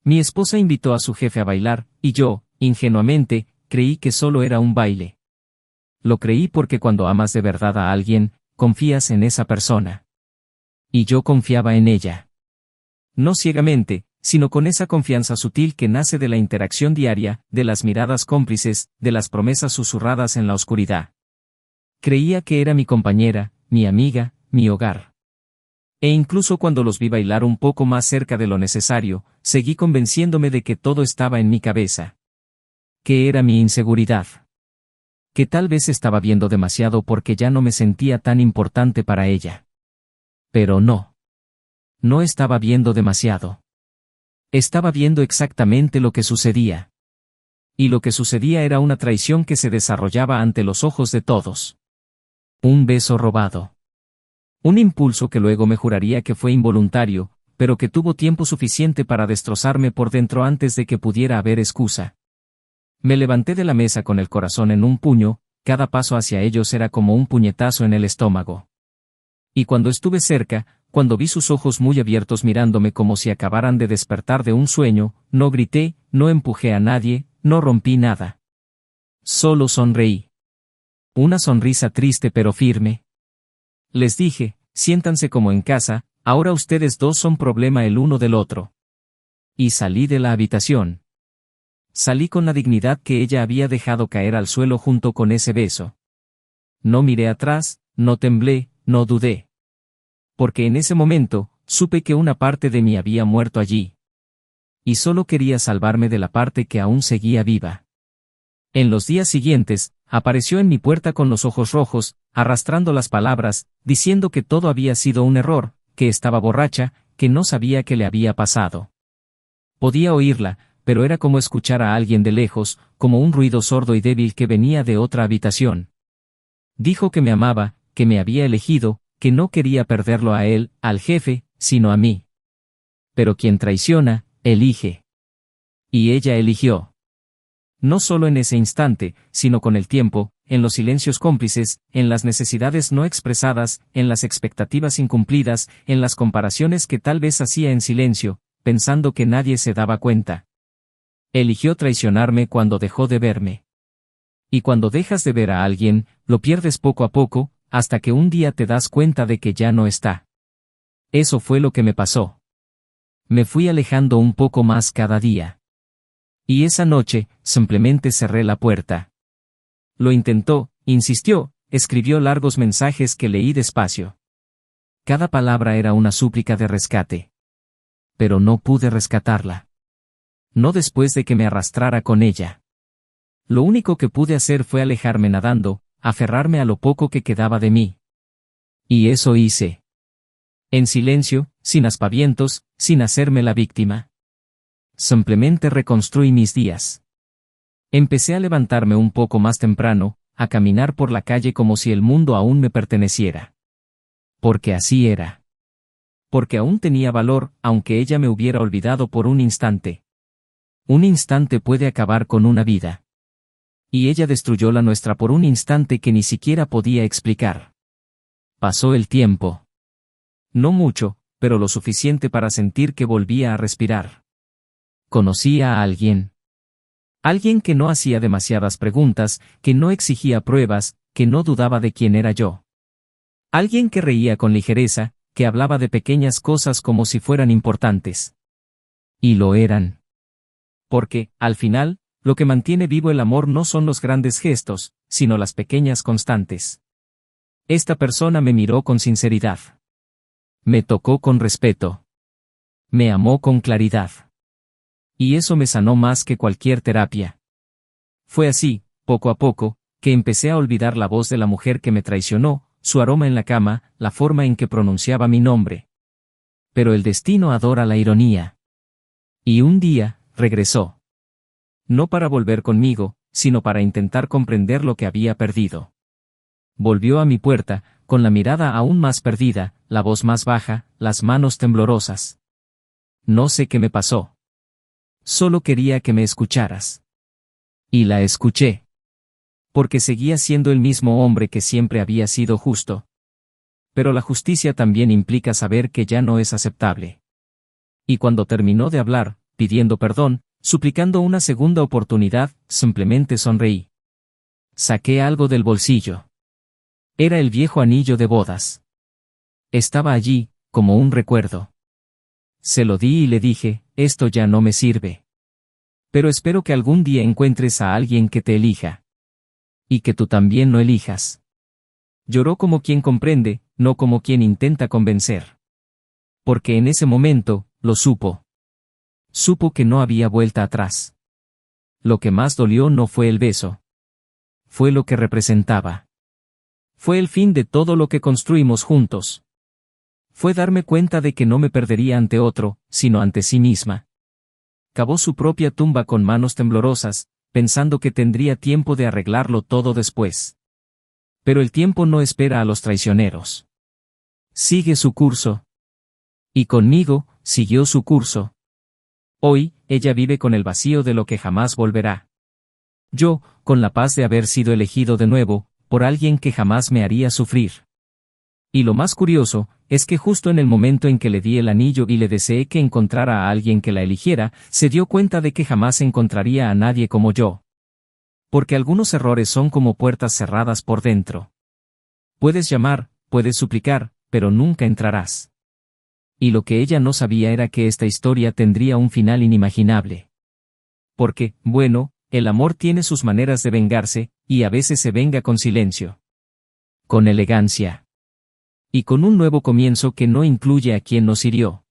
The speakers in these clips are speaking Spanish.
Mi esposa invitó a su jefe a bailar, y yo, ingenuamente, creí que solo era un baile. Lo creí porque cuando amas de verdad a alguien, confías en esa persona. Y yo confiaba en ella. No ciegamente, sino con esa confianza sutil que nace de la interacción diaria, de las miradas cómplices, de las promesas susurradas en la oscuridad. Creía que era mi compañera, mi amiga, mi hogar. E incluso cuando los vi bailar un poco más cerca de lo necesario, seguí convenciéndome de que todo estaba en mi cabeza. Que era mi inseguridad. Que tal vez estaba viendo demasiado porque ya no me sentía tan importante para ella. Pero no. No estaba viendo demasiado. Estaba viendo exactamente lo que sucedía. Y lo que sucedía era una traición que se desarrollaba ante los ojos de todos. Un beso robado. Un impulso que luego me juraría que fue involuntario, pero que tuvo tiempo suficiente para destrozarme por dentro antes de que pudiera haber excusa. Me levanté de la mesa con el corazón en un puño, cada paso hacia ellos era como un puñetazo en el estómago. Y cuando estuve cerca, cuando vi sus ojos muy abiertos mirándome como si acabaran de despertar de un sueño, no grité, no empujé a nadie, no rompí nada. Solo sonreí. Una sonrisa triste pero firme. Les dije, siéntanse como en casa, ahora ustedes dos son problema el uno del otro. Y salí de la habitación. Salí con la dignidad que ella había dejado caer al suelo junto con ese beso. No miré atrás, no temblé, no dudé. Porque en ese momento, supe que una parte de mí había muerto allí. Y solo quería salvarme de la parte que aún seguía viva. En los días siguientes, apareció en mi puerta con los ojos rojos, arrastrando las palabras, diciendo que todo había sido un error, que estaba borracha, que no sabía qué le había pasado. Podía oírla, pero era como escuchar a alguien de lejos, como un ruido sordo y débil que venía de otra habitación. Dijo que me amaba, que me había elegido, que no quería perderlo a él, al jefe, sino a mí. Pero quien traiciona, elige. Y ella eligió. No solo en ese instante, sino con el tiempo, en los silencios cómplices, en las necesidades no expresadas, en las expectativas incumplidas, en las comparaciones que tal vez hacía en silencio, pensando que nadie se daba cuenta. Eligió traicionarme cuando dejó de verme. Y cuando dejas de ver a alguien, lo pierdes poco a poco, hasta que un día te das cuenta de que ya no está. Eso fue lo que me pasó. Me fui alejando un poco más cada día. Y esa noche, simplemente cerré la puerta. Lo intentó, insistió, escribió largos mensajes que leí despacio. Cada palabra era una súplica de rescate. Pero no pude rescatarla. No después de que me arrastrara con ella. Lo único que pude hacer fue alejarme nadando, aferrarme a lo poco que quedaba de mí. Y eso hice. En silencio, sin aspavientos, sin hacerme la víctima. Simplemente reconstruí mis días. Empecé a levantarme un poco más temprano, a caminar por la calle como si el mundo aún me perteneciera. Porque así era. Porque aún tenía valor, aunque ella me hubiera olvidado por un instante. Un instante puede acabar con una vida. Y ella destruyó la nuestra por un instante que ni siquiera podía explicar. Pasó el tiempo. No mucho, pero lo suficiente para sentir que volvía a respirar. Conocí a alguien. Alguien que no hacía demasiadas preguntas, que no exigía pruebas, que no dudaba de quién era yo. Alguien que reía con ligereza, que hablaba de pequeñas cosas como si fueran importantes. Y lo eran. Porque, al final, lo que mantiene vivo el amor no son los grandes gestos, sino las pequeñas constantes. Esta persona me miró con sinceridad. Me tocó con respeto. Me amó con claridad. Y eso me sanó más que cualquier terapia. Fue así, poco a poco, que empecé a olvidar la voz de la mujer que me traicionó, su aroma en la cama, la forma en que pronunciaba mi nombre. Pero el destino adora la ironía. Y un día, regresó. No para volver conmigo, sino para intentar comprender lo que había perdido. Volvió a mi puerta, con la mirada aún más perdida, la voz más baja, las manos temblorosas. No sé qué me pasó. Solo quería que me escucharas. Y la escuché. Porque seguía siendo el mismo hombre que siempre había sido justo. Pero la justicia también implica saber que ya no es aceptable. Y cuando terminó de hablar, pidiendo perdón, suplicando una segunda oportunidad, simplemente sonreí. Saqué algo del bolsillo. Era el viejo anillo de bodas. Estaba allí, como un recuerdo. Se lo di y le dije, esto ya no me sirve. Pero espero que algún día encuentres a alguien que te elija. Y que tú también lo elijas. Lloró como quien comprende, no como quien intenta convencer. Porque en ese momento, lo supo. Supo que no había vuelta atrás. Lo que más dolió no fue el beso. Fue lo que representaba. Fue el fin de todo lo que construimos juntos. Fue darme cuenta de que no me perdería ante otro, sino ante sí misma. Cavó su propia tumba con manos temblorosas, pensando que tendría tiempo de arreglarlo todo después. Pero el tiempo no espera a los traicioneros. Sigue su curso. Y conmigo, siguió su curso. Hoy, ella vive con el vacío de lo que jamás volverá. Yo, con la paz de haber sido elegido de nuevo, por alguien que jamás me haría sufrir. Y lo más curioso, es que justo en el momento en que le di el anillo y le deseé que encontrara a alguien que la eligiera, se dio cuenta de que jamás encontraría a nadie como yo. Porque algunos errores son como puertas cerradas por dentro. Puedes llamar, puedes suplicar, pero nunca entrarás. Y lo que ella no sabía era que esta historia tendría un final inimaginable. Porque, bueno, el amor tiene sus maneras de vengarse, y a veces se venga con silencio. Con elegancia. Y con un nuevo comienzo que no incluye a quien nos hirió.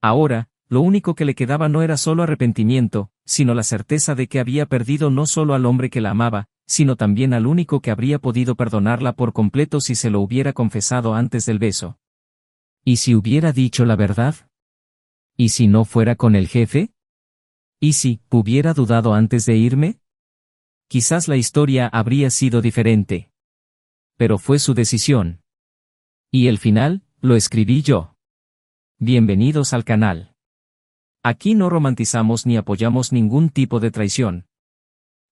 Ahora, lo único que le quedaba no era solo arrepentimiento, sino la certeza de que había perdido no solo al hombre que la amaba, sino también al único que habría podido perdonarla por completo si se lo hubiera confesado antes del beso. ¿Y si hubiera dicho la verdad? ¿Y si no fuera con el jefe? ¿Y si hubiera dudado antes de irme? Quizás la historia habría sido diferente. Pero fue su decisión. Y el final, lo escribí yo. Bienvenidos al canal. Aquí no romantizamos ni apoyamos ningún tipo de traición.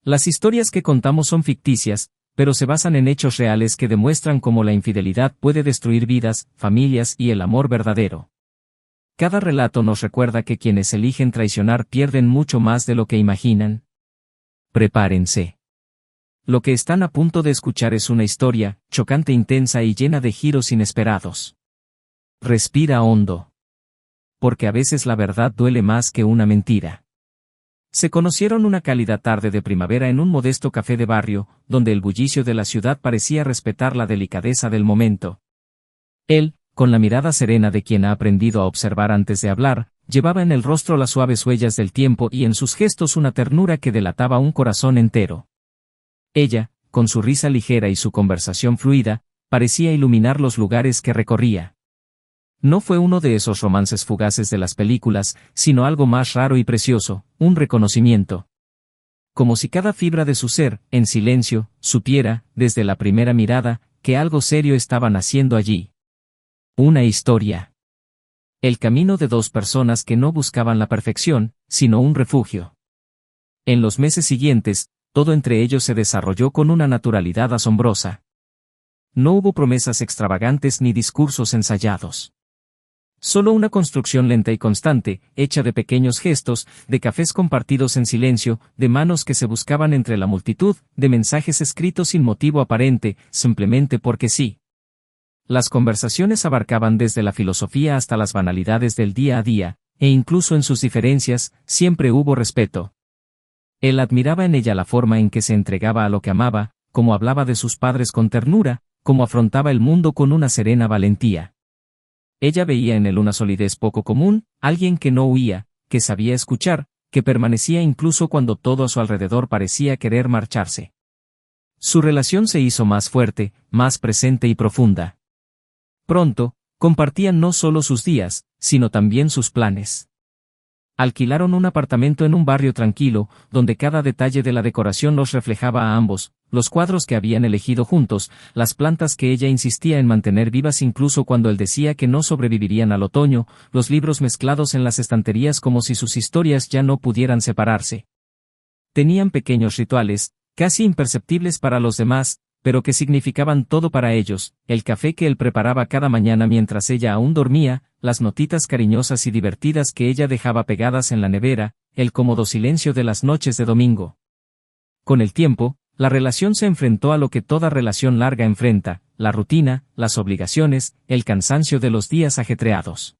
Las historias que contamos son ficticias, pero se basan en hechos reales que demuestran cómo la infidelidad puede destruir vidas, familias y el amor verdadero. Cada relato nos recuerda que quienes eligen traicionar pierden mucho más de lo que imaginan. Prepárense. Lo que están a punto de escuchar es una historia, chocante, intensa y llena de giros inesperados. Respira hondo. Porque a veces la verdad duele más que una mentira. Se conocieron una cálida tarde de primavera en un modesto café de barrio, donde el bullicio de la ciudad parecía respetar la delicadeza del momento. Él, con la mirada serena de quien ha aprendido a observar antes de hablar, llevaba en el rostro las suaves huellas del tiempo y en sus gestos una ternura que delataba un corazón entero. Ella, con su risa ligera y su conversación fluida, parecía iluminar los lugares que recorría. No fue uno de esos romances fugaces de las películas, sino algo más raro y precioso, un reconocimiento. Como si cada fibra de su ser, en silencio, supiera, desde la primera mirada, que algo serio estaba naciendo allí. Una historia. El camino de dos personas que no buscaban la perfección, sino un refugio. En los meses siguientes, todo entre ellos se desarrolló con una naturalidad asombrosa. No hubo promesas extravagantes ni discursos ensayados. Solo una construcción lenta y constante, hecha de pequeños gestos, de cafés compartidos en silencio, de manos que se buscaban entre la multitud, de mensajes escritos sin motivo aparente, simplemente porque sí. Las conversaciones abarcaban desde la filosofía hasta las banalidades del día a día, e incluso en sus diferencias, siempre hubo respeto. Él admiraba en ella la forma en que se entregaba a lo que amaba, cómo hablaba de sus padres con ternura, cómo afrontaba el mundo con una serena valentía. Ella veía en él una solidez poco común, alguien que no huía, que sabía escuchar, que permanecía incluso cuando todo a su alrededor parecía querer marcharse. Su relación se hizo más fuerte, más presente y profunda. Pronto, compartían no solo sus días, sino también sus planes. Alquilaron un apartamento en un barrio tranquilo, donde cada detalle de la decoración los reflejaba a ambos, los cuadros que habían elegido juntos, las plantas que ella insistía en mantener vivas incluso cuando él decía que no sobrevivirían al otoño, los libros mezclados en las estanterías como si sus historias ya no pudieran separarse. Tenían pequeños rituales, casi imperceptibles para los demás, pero que significaban todo para ellos: el café que él preparaba cada mañana mientras ella aún dormía, las notitas cariñosas y divertidas que ella dejaba pegadas en la nevera, el cómodo silencio de las noches de domingo. Con el tiempo, la relación se enfrentó a lo que toda relación larga enfrenta: la rutina, las obligaciones, el cansancio de los días ajetreados.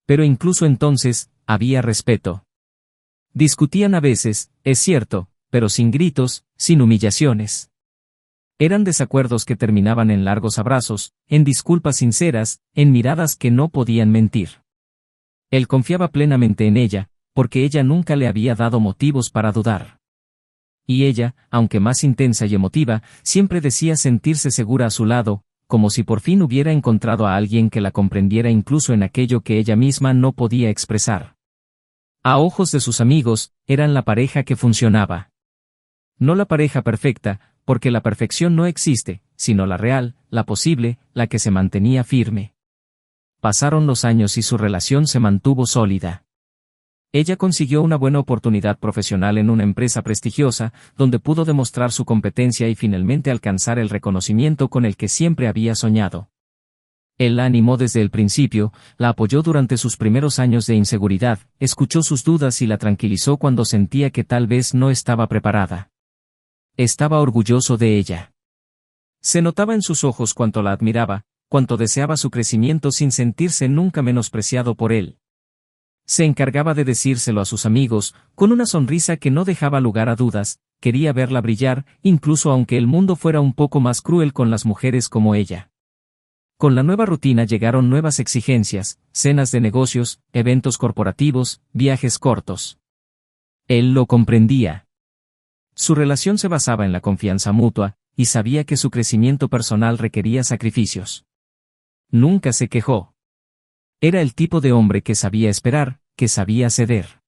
Pero incluso entonces, había respeto. Discutían a veces, es cierto, pero sin gritos, sin humillaciones. Eran desacuerdos que terminaban en largos abrazos, en disculpas sinceras, en miradas que no podían mentir. Él confiaba plenamente en ella, porque ella nunca le había dado motivos para dudar. Y ella, aunque más intensa y emotiva, siempre decía sentirse segura a su lado, como si por fin hubiera encontrado a alguien que la comprendiera incluso en aquello que ella misma no podía expresar. A ojos de sus amigos, eran la pareja que funcionaba. No la pareja perfecta, porque la perfección no existe, sino la real, la posible, la que se mantenía firme. Pasaron los años y su relación se mantuvo sólida. Ella consiguió una buena oportunidad profesional en una empresa prestigiosa, donde pudo demostrar su competencia y finalmente alcanzar el reconocimiento con el que siempre había soñado. Él la animó desde el principio, la apoyó durante sus primeros años de inseguridad, escuchó sus dudas y la tranquilizó cuando sentía que tal vez no estaba preparada. Estaba orgulloso de ella. Se notaba en sus ojos cuánto la admiraba, cuánto deseaba su crecimiento sin sentirse nunca menospreciado por él. Se encargaba de decírselo a sus amigos, con una sonrisa que no dejaba lugar a dudas: quería verla brillar, incluso aunque el mundo fuera un poco más cruel con las mujeres como ella. Con la nueva rutina llegaron nuevas exigencias: cenas de negocios, eventos corporativos, viajes cortos. Él lo comprendía. Su relación se basaba en la confianza mutua, y sabía que su crecimiento personal requería sacrificios. Nunca se quejó. Era el tipo de hombre que sabía esperar, que sabía ceder.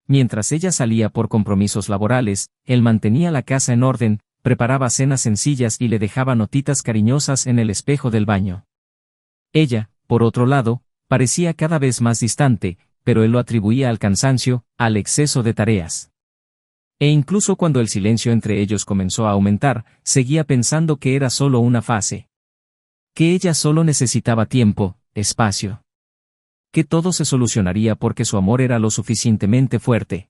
Mientras ella salía por compromisos laborales, él mantenía la casa en orden, preparaba cenas sencillas y le dejaba notitas cariñosas en el espejo del baño. Ella, por otro lado, parecía cada vez más distante, pero él lo atribuía al cansancio, al exceso de tareas. E incluso cuando el silencio entre ellos comenzó a aumentar, seguía pensando que era solo una fase. Que ella solo necesitaba tiempo, espacio. Que todo se solucionaría porque su amor era lo suficientemente fuerte.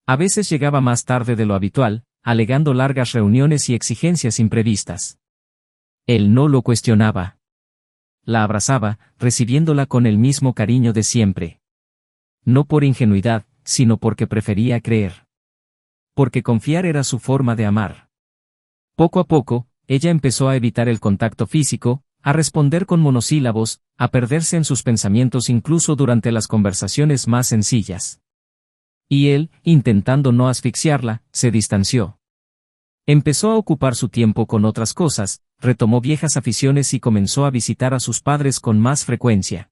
A veces llegaba más tarde de lo habitual, alegando largas reuniones y exigencias imprevistas. Él no lo cuestionaba. La abrazaba, recibiéndola con el mismo cariño de siempre. No por ingenuidad, sino porque prefería creer. Porque confiar era su forma de amar. Poco a poco, ella empezó a evitar el contacto físico, a responder con monosílabos, a perderse en sus pensamientos incluso durante las conversaciones más sencillas. Y él, intentando no asfixiarla, se distanció. Empezó a ocupar su tiempo con otras cosas, retomó viejas aficiones y comenzó a visitar a sus padres con más frecuencia.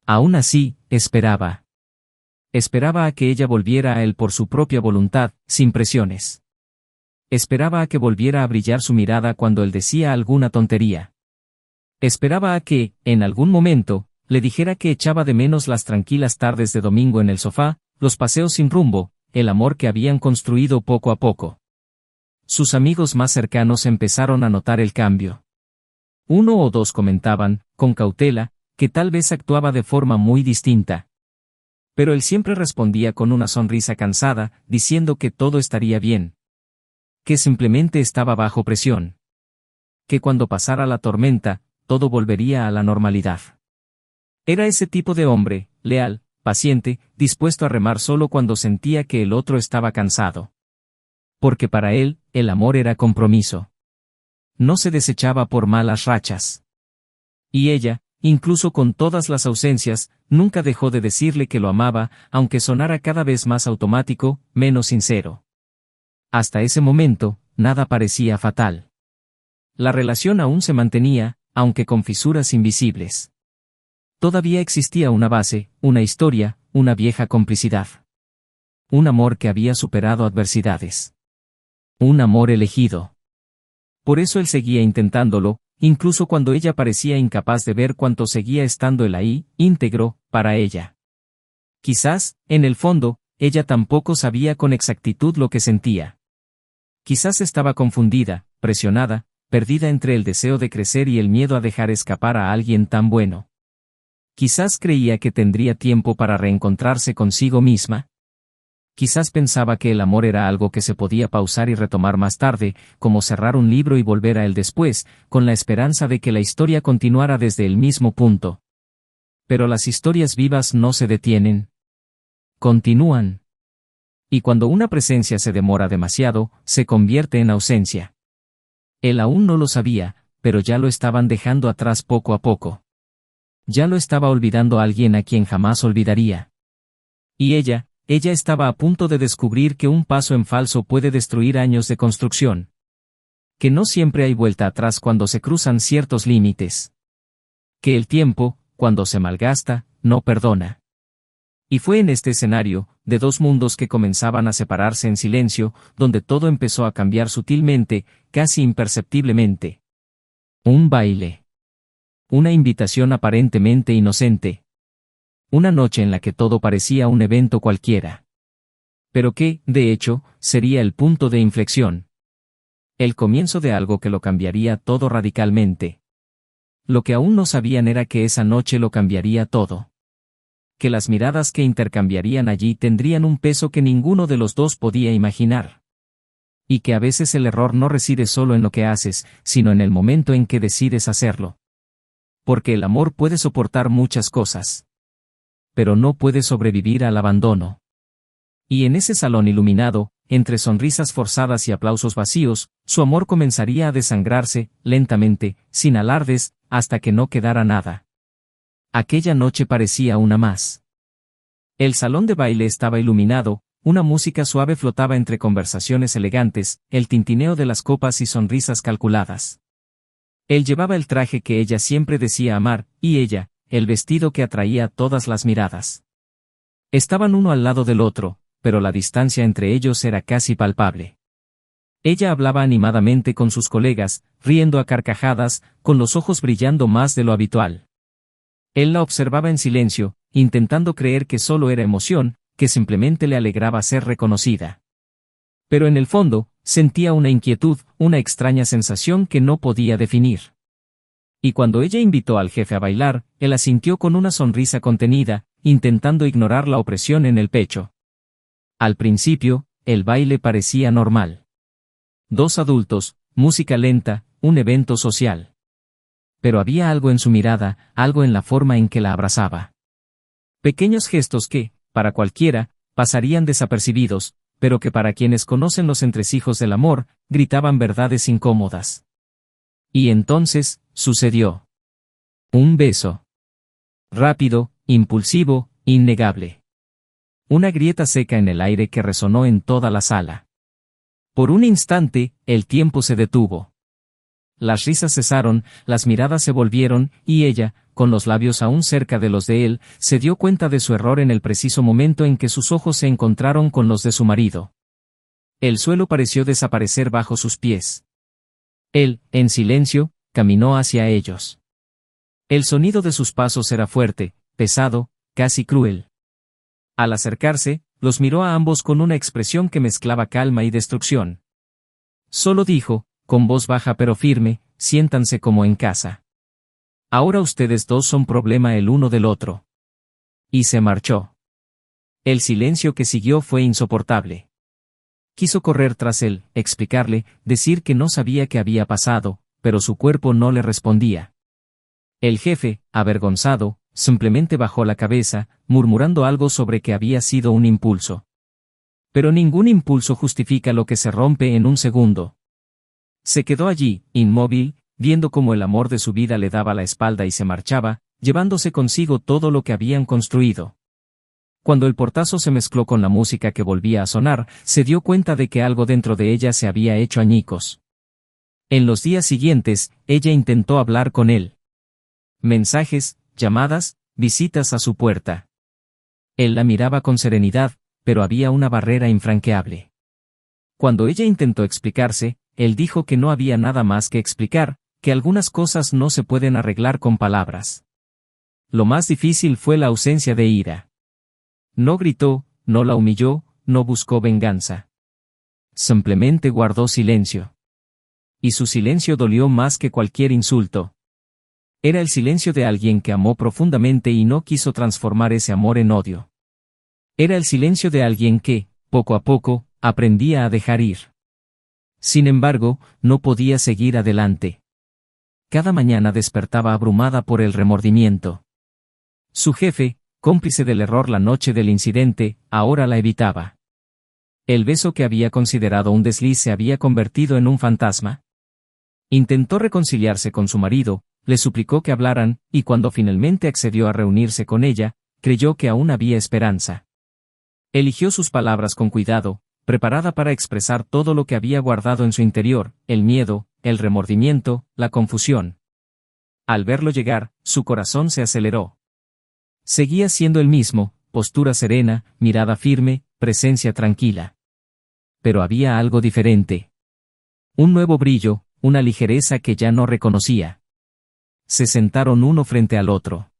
Aún así, esperaba. Esperaba a que ella volviera a él por su propia voluntad, sin presiones. Esperaba a que volviera a brillar su mirada cuando él decía alguna tontería. Esperaba a que, en algún momento, le dijera que echaba de menos las tranquilas tardes de domingo en el sofá, los paseos sin rumbo, el amor que habían construido poco a poco. Sus amigos más cercanos empezaron a notar el cambio. Uno o dos comentaban, con cautela, que tal vez actuaba de forma muy distinta. Pero él siempre respondía con una sonrisa cansada, diciendo que todo estaría bien. Que simplemente estaba bajo presión. Que cuando pasara la tormenta, todo volvería a la normalidad. Era ese tipo de hombre, leal, paciente, dispuesto a remar solo cuando sentía que el otro estaba cansado. Porque para él, el amor era compromiso. No se desechaba por malas rachas. Y ella, incluso con todas las ausencias, nunca dejó de decirle que lo amaba, aunque sonara cada vez más automático, menos sincero. Hasta ese momento, nada parecía fatal. La relación aún se mantenía, aunque con fisuras invisibles. Todavía existía una base, una historia, una vieja complicidad. Un amor que había superado adversidades. Un amor elegido. Por eso él seguía intentándolo, incluso cuando ella parecía incapaz de ver cuánto seguía estando él ahí, íntegro, para ella. Quizás, en el fondo, ella tampoco sabía con exactitud lo que sentía. Quizás estaba confundida, presionada, perdida entre el deseo de crecer y el miedo a dejar escapar a alguien tan bueno. Quizás creía que tendría tiempo para reencontrarse consigo misma. Quizás pensaba que el amor era algo que se podía pausar y retomar más tarde, como cerrar un libro y volver a él después, con la esperanza de que la historia continuara desde el mismo punto. Pero las historias vivas no se detienen. Continúan. Y cuando una presencia se demora demasiado, se convierte en ausencia. Él aún no lo sabía, pero ya lo estaban dejando atrás poco a poco. Ya lo estaba olvidando a alguien a quien jamás olvidaría. Y ella estaba a punto de descubrir que un paso en falso puede destruir años de construcción. Que no siempre hay vuelta atrás cuando se cruzan ciertos límites. Que el tiempo, cuando se malgasta, no perdona. Y fue en este escenario, de dos mundos que comenzaban a separarse en silencio, donde todo empezó a cambiar sutilmente, casi imperceptiblemente. Un baile. Una invitación aparentemente inocente. Una noche en la que todo parecía un evento cualquiera. Pero que, de hecho, sería el punto de inflexión. El comienzo de algo que lo cambiaría todo radicalmente. Lo que aún no sabían era que esa noche lo cambiaría todo. Que las miradas que intercambiarían allí tendrían un peso que ninguno de los dos podía imaginar. Y que a veces el error no reside solo en lo que haces, sino en el momento en que decides hacerlo. Porque el amor puede soportar muchas cosas. Pero no puede sobrevivir al abandono. Y en ese salón iluminado, entre sonrisas forzadas y aplausos vacíos, su amor comenzaría a desangrarse, lentamente, sin alardes, hasta que no quedara nada. Aquella noche parecía una más. El salón de baile estaba iluminado, una música suave flotaba entre conversaciones elegantes, el tintineo de las copas y sonrisas calculadas. Él llevaba el traje que ella siempre decía amar, y ella, el vestido que atraía todas las miradas. Estaban uno al lado del otro, pero la distancia entre ellos era casi palpable. Ella hablaba animadamente con sus colegas, riendo a carcajadas, con los ojos brillando más de lo habitual. Él la observaba en silencio, intentando creer que solo era emoción, que simplemente le alegraba ser reconocida. Pero en el fondo, sentía una inquietud, una extraña sensación que no podía definir. Y cuando ella invitó al jefe a bailar, él asintió con una sonrisa contenida, intentando ignorar la opresión en el pecho. Al principio, el baile parecía normal. Dos adultos, música lenta, un evento social. Pero había algo en su mirada, algo en la forma en que la abrazaba. Pequeños gestos que, para cualquiera, pasarían desapercibidos, pero que para quienes conocen los entresijos del amor, gritaban verdades incómodas. Y entonces, sucedió. Un beso. Rápido, impulsivo, innegable. Una grieta seca en el aire que resonó en toda la sala. Por un instante, el tiempo se detuvo. Las risas cesaron, las miradas se volvieron, y ella, con los labios aún cerca de los de él, se dio cuenta de su error en el preciso momento en que sus ojos se encontraron con los de su marido. El suelo pareció desaparecer bajo sus pies. Él, en silencio, caminó hacia ellos. El sonido de sus pasos era fuerte, pesado, casi cruel. Al acercarse, los miró a ambos con una expresión que mezclaba calma y destrucción. Solo dijo, con voz baja pero firme, siéntanse como en casa. Ahora ustedes dos son problema el uno del otro. Y se marchó. El silencio que siguió fue insoportable. Quiso correr tras él, explicarle, decir que no sabía qué había pasado, pero su cuerpo no le respondía. El jefe, avergonzado, simplemente bajó la cabeza, murmurando algo sobre que había sido un impulso. Pero ningún impulso justifica lo que se rompe en un segundo. Se quedó allí, inmóvil, viendo cómo el amor de su vida le daba la espalda y se marchaba, llevándose consigo todo lo que habían construido. Cuando el portazo se mezcló con la música que volvía a sonar, se dio cuenta de que algo dentro de ella se había hecho añicos. En los días siguientes, ella intentó hablar con él. Mensajes, llamadas, visitas a su puerta. Él la miraba con serenidad, pero había una barrera infranqueable. Cuando ella intentó explicarse, él dijo que no había nada más que explicar, que algunas cosas no se pueden arreglar con palabras. Lo más difícil fue la ausencia de ira. No gritó, no la humilló, no buscó venganza. Simplemente guardó silencio. Y su silencio dolió más que cualquier insulto. Era el silencio de alguien que amó profundamente y no quiso transformar ese amor en odio. Era el silencio de alguien que, poco a poco, aprendía a dejar ir. Sin embargo, no podía seguir adelante. Cada mañana despertaba abrumada por el remordimiento. Su jefe, cómplice del error la noche del incidente, ahora la evitaba. El beso que había considerado un desliz se había convertido en un fantasma. Intentó reconciliarse con su marido, le suplicó que hablaran, y cuando finalmente accedió a reunirse con ella, creyó que aún había esperanza. Eligió sus palabras con cuidado, preparada para expresar todo lo que había guardado en su interior, el miedo, el remordimiento, la confusión. Al verlo llegar, su corazón se aceleró. Seguía siendo el mismo, postura serena, mirada firme, presencia tranquila. Pero había algo diferente. Un nuevo brillo, una ligereza que ya no reconocía. Se sentaron uno frente al otro.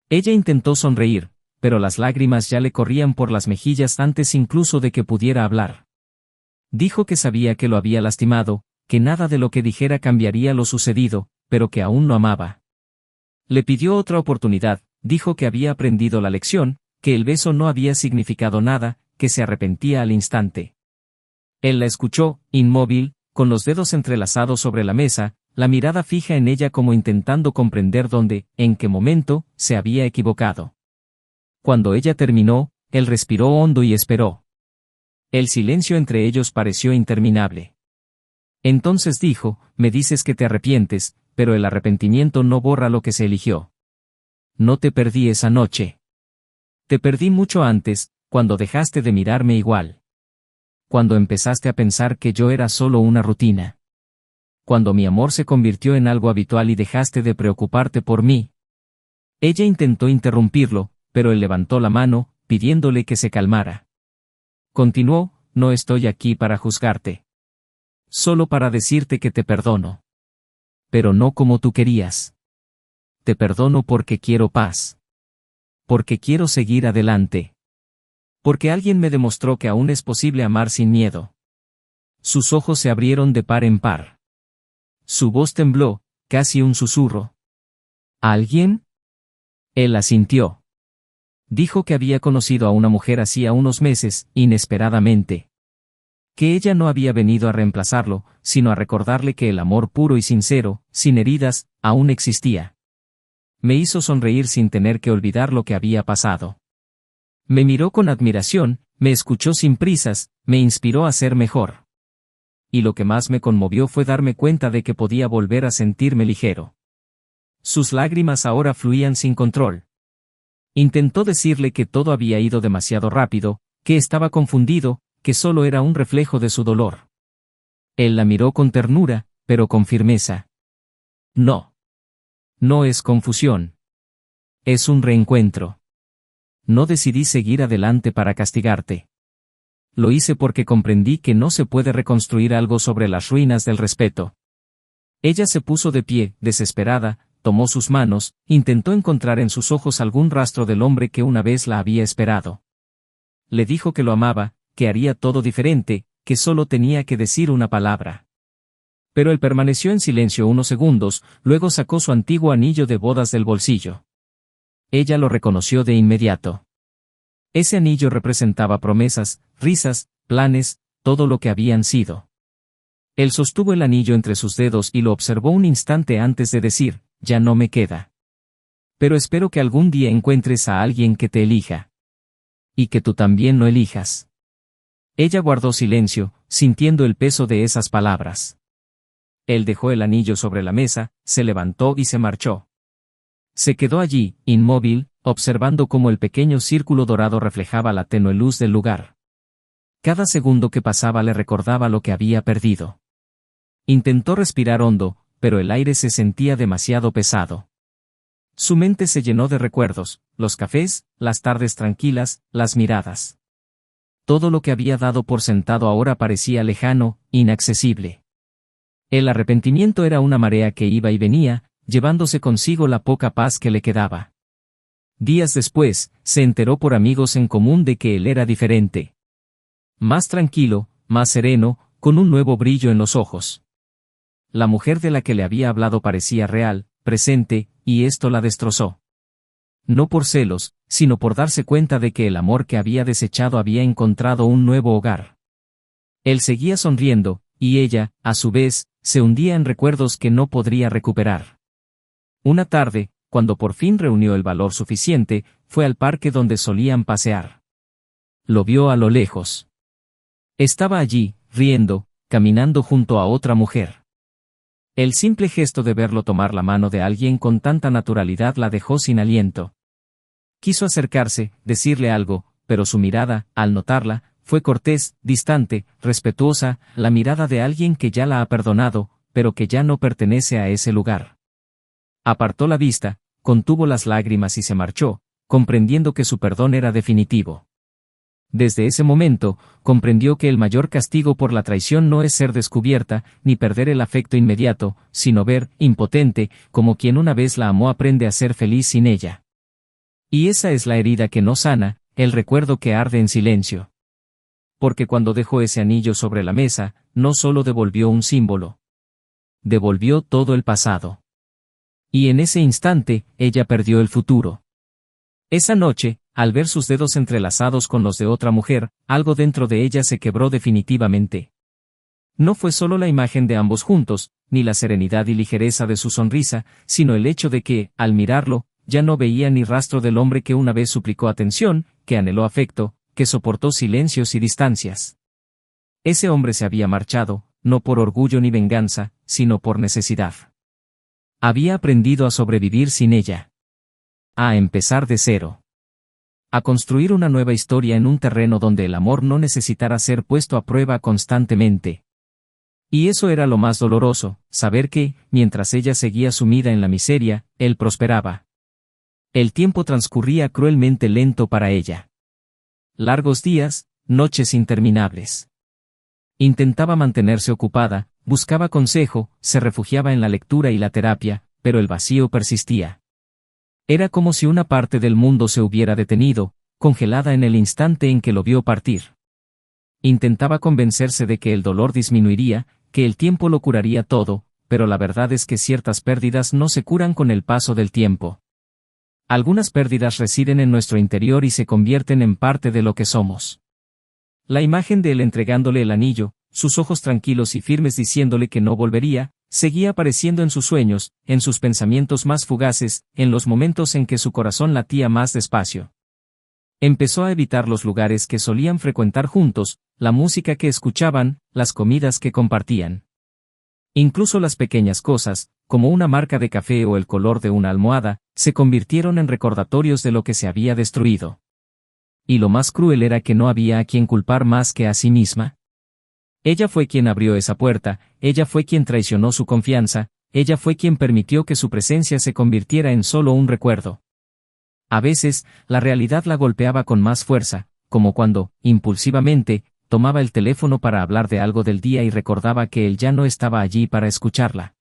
Ella intentó sonreír, pero las lágrimas ya le corrían por las mejillas antes incluso de que pudiera hablar. Dijo que sabía que lo había lastimado, que nada de lo que dijera cambiaría lo sucedido, pero que aún lo amaba. Le pidió otra oportunidad, dijo que había aprendido la lección, que el beso no había significado nada, que se arrepentía al instante. Él la escuchó, inmóvil, con los dedos entrelazados sobre la mesa, la mirada fija en ella como intentando comprender dónde, en qué momento, se había equivocado. Cuando ella terminó, él respiró hondo y esperó. El silencio entre ellos pareció interminable. Entonces dijo, me dices que te arrepientes, pero el arrepentimiento no borra lo que se eligió. No te perdí esa noche. Te perdí mucho antes, cuando dejaste de mirarme igual. Cuando empezaste a pensar que yo era solo una rutina. Cuando mi amor se convirtió en algo habitual y dejaste de preocuparte por mí. Ella intentó interrumpirlo, pero él levantó la mano, pidiéndole que se calmara. Continuó, no estoy aquí para juzgarte. Solo para decirte que te perdono. Pero no como tú querías. Te perdono porque quiero paz. Porque quiero seguir adelante. Porque alguien me demostró que aún es posible amar sin miedo. Sus ojos se abrieron de par en par. Su voz tembló, casi un susurro. ¿Alguien? Él asintió. Dijo que había conocido a una mujer hacía unos meses, inesperadamente. Que ella no había venido a reemplazarlo, sino a recordarle que el amor puro y sincero, sin heridas, aún existía. Me hizo sonreír sin tener que olvidar lo que había pasado. Me miró con admiración, me escuchó sin prisas, me inspiró a ser mejor. Y lo que más me conmovió fue darme cuenta de que podía volver a sentirme ligero. Sus lágrimas ahora fluían sin control. Intentó decirle que todo había ido demasiado rápido, que estaba confundido, que solo era un reflejo de su dolor. Él la miró con ternura, pero con firmeza. No. No es confusión. Es un reencuentro. No decidí seguir adelante para castigarte. Lo hice porque comprendí que no se puede reconstruir algo sobre las ruinas del respeto. Ella se puso de pie, desesperada, tomó sus manos, intentó encontrar en sus ojos algún rastro del hombre que una vez la había esperado. Le dijo que lo amaba, que haría todo diferente, que solo tenía que decir una palabra. Pero él permaneció en silencio unos segundos, luego sacó su antiguo anillo de bodas del bolsillo. Ella lo reconoció de inmediato. Ese anillo representaba promesas, risas, planes, todo lo que habían sido. Él sostuvo el anillo entre sus dedos y lo observó un instante antes de decir, ya no me queda. Pero espero que algún día encuentres a alguien que te elija. Y que tú también lo elijas. Ella guardó silencio, sintiendo el peso de esas palabras. Él dejó el anillo sobre la mesa, se levantó y se marchó. Se quedó allí, inmóvil, observando cómo el pequeño círculo dorado reflejaba la tenue luz del lugar. Cada segundo que pasaba le recordaba lo que había perdido. Intentó respirar hondo, pero el aire se sentía demasiado pesado. Su mente se llenó de recuerdos, los cafés, las tardes tranquilas, las miradas. Todo lo que había dado por sentado ahora parecía lejano, inaccesible. El arrepentimiento era una marea que iba y venía, llevándose consigo la poca paz que le quedaba. Días después, se enteró por amigos en común de que él era diferente. Más tranquilo, más sereno, con un nuevo brillo en los ojos. La mujer de la que le había hablado parecía real, presente, y esto la destrozó. No por celos, sino por darse cuenta de que el amor que había desechado había encontrado un nuevo hogar. Él seguía sonriendo, y ella, a su vez, se hundía en recuerdos que no podría recuperar. Una tarde, cuando por fin reunió el valor suficiente, fue al parque donde solían pasear. Lo vio a lo lejos. Estaba allí, riendo, caminando junto a otra mujer. El simple gesto de verlo tomar la mano de alguien con tanta naturalidad la dejó sin aliento. Quiso acercarse, decirle algo, pero su mirada, al notarla, fue cortés, distante, respetuosa, la mirada de alguien que ya la ha perdonado, pero que ya no pertenece a ese lugar. Apartó la vista, contuvo las lágrimas y se marchó, comprendiendo que su perdón era definitivo. Desde ese momento, comprendió que el mayor castigo por la traición no es ser descubierta, ni perder el afecto inmediato, sino ver, impotente, como quien una vez la amó aprende a ser feliz sin ella. Y esa es la herida que no sana, el recuerdo que arde en silencio. Porque cuando dejó ese anillo sobre la mesa, no solo devolvió un símbolo. Devolvió todo el pasado. Y en ese instante, ella perdió el futuro. Esa noche, al ver sus dedos entrelazados con los de otra mujer, algo dentro de ella se quebró definitivamente. No fue solo la imagen de ambos juntos, ni la serenidad y ligereza de su sonrisa, sino el hecho de que, al mirarlo, ya no veía ni rastro del hombre que una vez suplicó atención, que anheló afecto, que soportó silencios y distancias. Ese hombre se había marchado, no por orgullo ni venganza, sino por necesidad. Había aprendido a sobrevivir sin ella. A empezar de cero. A construir una nueva historia en un terreno donde el amor no necesitara ser puesto a prueba constantemente. Y eso era lo más doloroso, saber que, mientras ella seguía sumida en la miseria, él prosperaba. El tiempo transcurría cruelmente lento para ella. Largos días, noches interminables. Intentaba mantenerse ocupada, buscaba consejo, se refugiaba en la lectura y la terapia, pero el vacío persistía. Era como si una parte del mundo se hubiera detenido, congelada en el instante en que lo vio partir. Intentaba convencerse de que el dolor disminuiría, que el tiempo lo curaría todo, pero la verdad es que ciertas pérdidas no se curan con el paso del tiempo. Algunas pérdidas residen en nuestro interior y se convierten en parte de lo que somos. La imagen de él entregándole el anillo, sus ojos tranquilos y firmes diciéndole que no volvería, seguía apareciendo en sus sueños, en sus pensamientos más fugaces, en los momentos en que su corazón latía más despacio. Empezó a evitar los lugares que solían frecuentar juntos, la música que escuchaban, las comidas que compartían. Incluso las pequeñas cosas, como una marca de café o el color de una almohada, se convirtieron en recordatorios de lo que se había destruido. Y lo más cruel era que no había a quien culpar más que a sí misma. Ella fue quien abrió esa puerta, ella fue quien traicionó su confianza, ella fue quien permitió que su presencia se convirtiera en solo un recuerdo. A veces, la realidad la golpeaba con más fuerza, como cuando, impulsivamente, tomaba el teléfono para hablar de algo del día y recordaba que él ya no estaba allí para escucharla.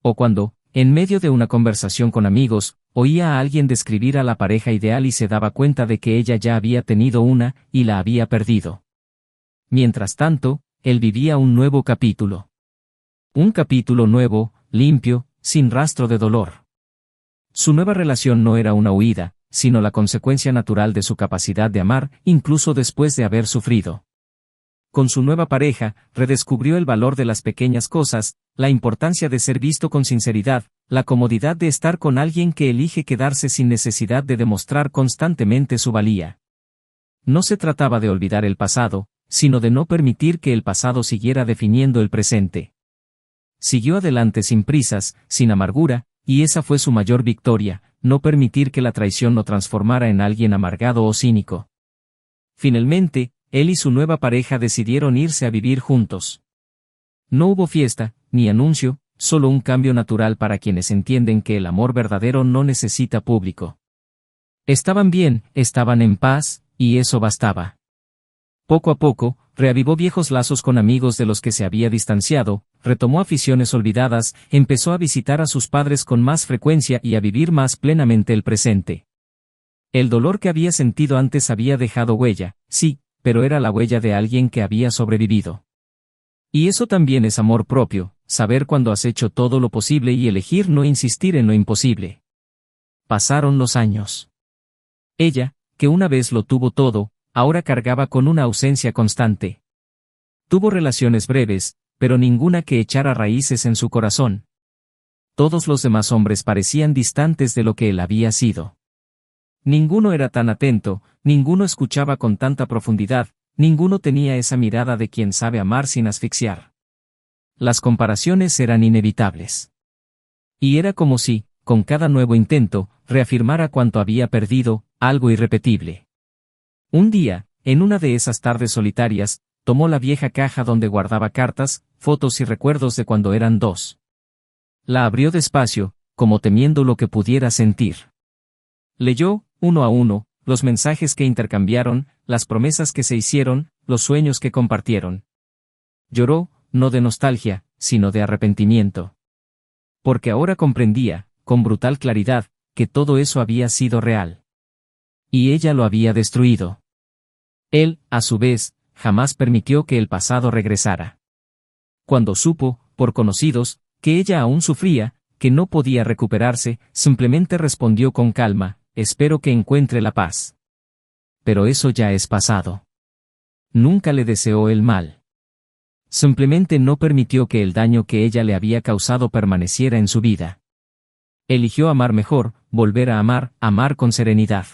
O cuando, en medio de una conversación con amigos, oía a alguien describir a la pareja ideal y se daba cuenta de que ella ya había tenido una, y la había perdido. Mientras tanto, él vivía un nuevo capítulo. Un capítulo nuevo, limpio, sin rastro de dolor. Su nueva relación no era una huida, sino la consecuencia natural de su capacidad de amar, incluso después de haber sufrido. Con su nueva pareja, redescubrió el valor de las pequeñas cosas, la importancia de ser visto con sinceridad, la comodidad de estar con alguien que elige quedarse sin necesidad de demostrar constantemente su valía. No se trataba de olvidar el pasado, sino de no permitir que el pasado siguiera definiendo el presente. Siguió adelante sin prisas, sin amargura, y esa fue su mayor victoria, no permitir que la traición lo transformara en alguien amargado o cínico. Finalmente, él y su nueva pareja decidieron irse a vivir juntos. No hubo fiesta, ni anuncio, solo un cambio natural para quienes entienden que el amor verdadero no necesita público. Estaban bien, estaban en paz, y eso bastaba. Poco a poco, reavivó viejos lazos con amigos de los que se había distanciado, retomó aficiones olvidadas, empezó a visitar a sus padres con más frecuencia y a vivir más plenamente el presente. El dolor que había sentido antes había dejado huella, sí, pero era la huella de alguien que había sobrevivido. Y eso también es amor propio, saber cuándo has hecho todo lo posible y elegir no insistir en lo imposible. Pasaron los años. Ella, que una vez lo tuvo todo, ahora cargaba con una ausencia constante. Tuvo relaciones breves, pero ninguna que echara raíces en su corazón. Todos los demás hombres parecían distantes de lo que él había sido. Ninguno era tan atento, ninguno escuchaba con tanta profundidad, ninguno tenía esa mirada de quien sabe amar sin asfixiar. Las comparaciones eran inevitables. Y era como si, con cada nuevo intento, reafirmara cuanto había perdido, algo irrepetible. Un día, en una de esas tardes solitarias, tomó la vieja caja donde guardaba cartas, fotos y recuerdos de cuando eran dos. La abrió despacio, como temiendo lo que pudiera sentir. Leyó, uno a uno, los mensajes que intercambiaron, las promesas que se hicieron, los sueños que compartieron. Lloró, no de nostalgia, sino de arrepentimiento. Porque ahora comprendía, con brutal claridad, que todo eso había sido real. Y ella lo había destruido. Él, a su vez, jamás permitió que el pasado regresara. Cuando supo, por conocidos, que ella aún sufría, que no podía recuperarse, simplemente respondió con calma, espero que encuentre la paz. Pero eso ya es pasado. Nunca le deseó el mal. Simplemente no permitió que el daño que ella le había causado permaneciera en su vida. Eligió amar mejor, volver a amar, amar con serenidad.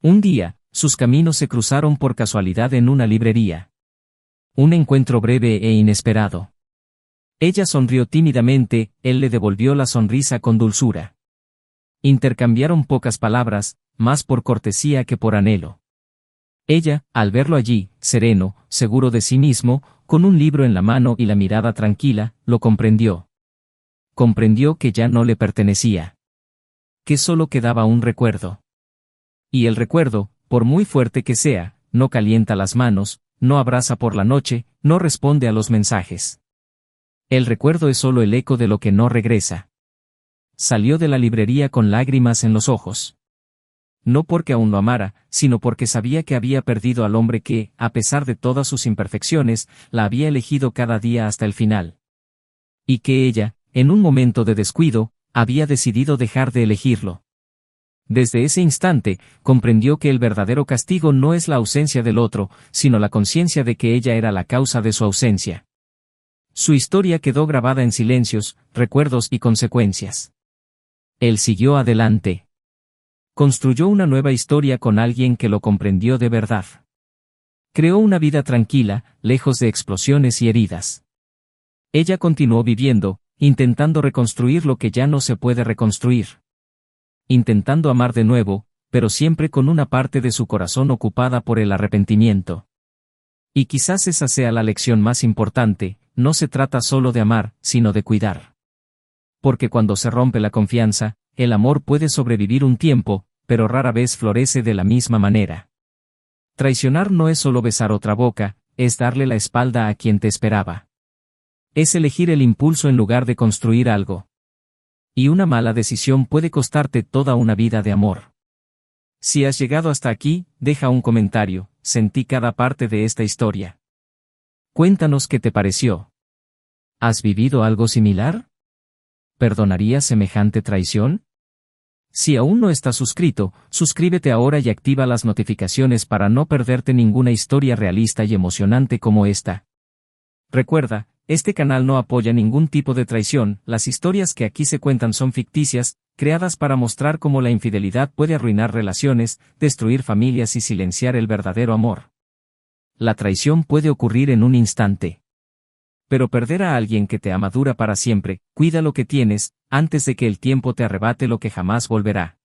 Un día, sus caminos se cruzaron por casualidad en una librería. Un encuentro breve e inesperado. Ella sonrió tímidamente, él le devolvió la sonrisa con dulzura. Intercambiaron pocas palabras, más por cortesía que por anhelo. Ella, al verlo allí, sereno, seguro de sí mismo, con un libro en la mano y la mirada tranquila, lo comprendió. Comprendió que ya no le pertenecía. Que solo quedaba un recuerdo. Y el recuerdo, por muy fuerte que sea, no calienta las manos, no abraza por la noche, no responde a los mensajes. El recuerdo es solo el eco de lo que no regresa. Salió de la librería con lágrimas en los ojos. No porque aún lo amara, sino porque sabía que había perdido al hombre que, a pesar de todas sus imperfecciones, la había elegido cada día hasta el final. Y que ella, en un momento de descuido, había decidido dejar de elegirlo. Desde ese instante, comprendió que el verdadero castigo no es la ausencia del otro, sino la conciencia de que ella era la causa de su ausencia. Su historia quedó grabada en silencios, recuerdos y consecuencias. Él siguió adelante. Construyó una nueva historia con alguien que lo comprendió de verdad. Creó una vida tranquila, lejos de explosiones y heridas. Ella continuó viviendo, intentando reconstruir lo que ya no se puede reconstruir. Intentando amar de nuevo, pero siempre con una parte de su corazón ocupada por el arrepentimiento. Y quizás esa sea la lección más importante, no se trata solo de amar, sino de cuidar. Porque cuando se rompe la confianza, el amor puede sobrevivir un tiempo, pero rara vez florece de la misma manera. Traicionar no es solo besar otra boca, es darle la espalda a quien te esperaba. Es elegir el impulso en lugar de construir algo. Y una mala decisión puede costarte toda una vida de amor. Si has llegado hasta aquí, deja un comentario, sentí cada parte de esta historia. Cuéntanos qué te pareció. ¿Has vivido algo similar? ¿Perdonarías semejante traición? Si aún no estás suscrito, suscríbete ahora y activa las notificaciones para no perderte ninguna historia realista y emocionante como esta. Recuerda, este canal no apoya ningún tipo de traición, las historias que aquí se cuentan son ficticias, creadas para mostrar cómo la infidelidad puede arruinar relaciones, destruir familias y silenciar el verdadero amor. La traición puede ocurrir en un instante. Pero perder a alguien que te ama dura para siempre, cuida lo que tienes, antes de que el tiempo te arrebate lo que jamás volverá.